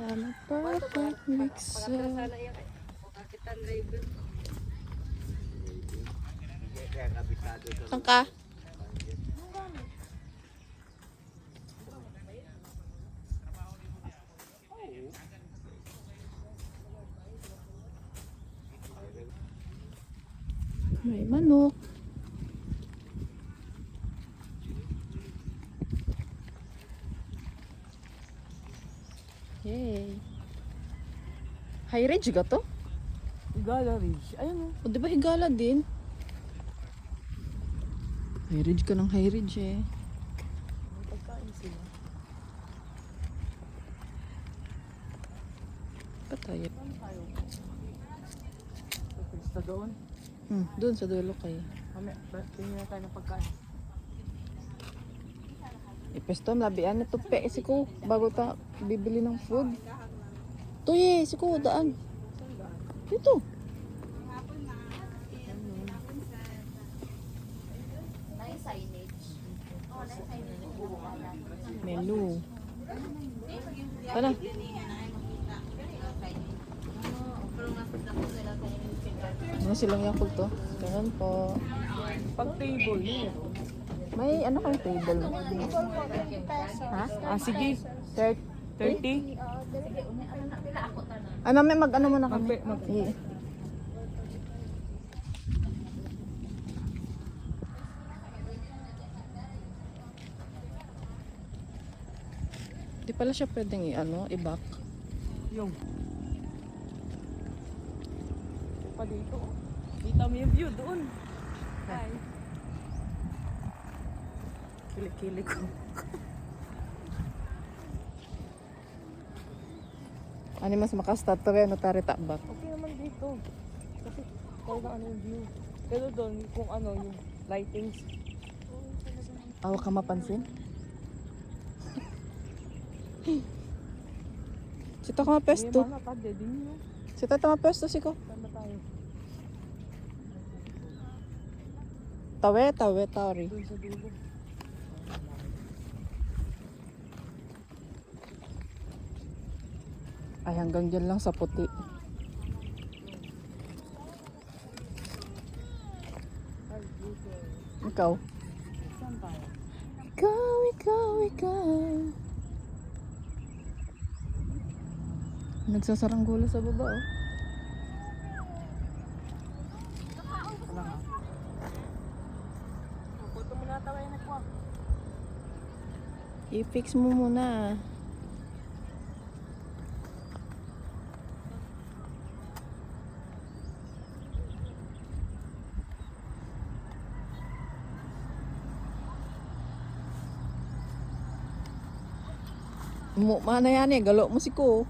I'm a perfect mixer. Saan ka? May manok. Yay. High ridge ka to? Higala Ridge. Ayun O, di ba higala din? High ridge ka ng high ridge eh. may pagkain sila. Patay. Saan tayo? Sa pista doon. Doon sa dulo kayo. Tingin na tayo ng pagkain. Ipesto, labian na tupe si ko bago ta bibili ng food. Tuye, si ko daan. Dito. Menu. Ano? Ano silang Yakult to? Ganun po. Pag table yun. May ano kayong table mo? Ha? Sige. 30. Ano may mag-ano muna kami? Sige. Di pala siya pwedeng i-back. Yung. Pa dito. Kita mo yung view doon. Hi. Kilik-kilik ko. Ano mas makastart to no tari takbak. Okay naman dito. Kasi talaga ano yung view. Pero doon kung ano yung lightings. Awa ka mapansin? Sito ka mapesto. May mga tagde din yun. Sito ka mapesto si ko. Saan ba tayo? Tawe, tari. Doon sa dulo. Ay, hanggang dyan lang sa puti. Ikaw? Saan tayo? Ikaw. Nagsasaranggola sa baba, oh. Wala nga. Puto mo na tayo na po. I-fix mo muna. Mana yan eh, galo mo si ko.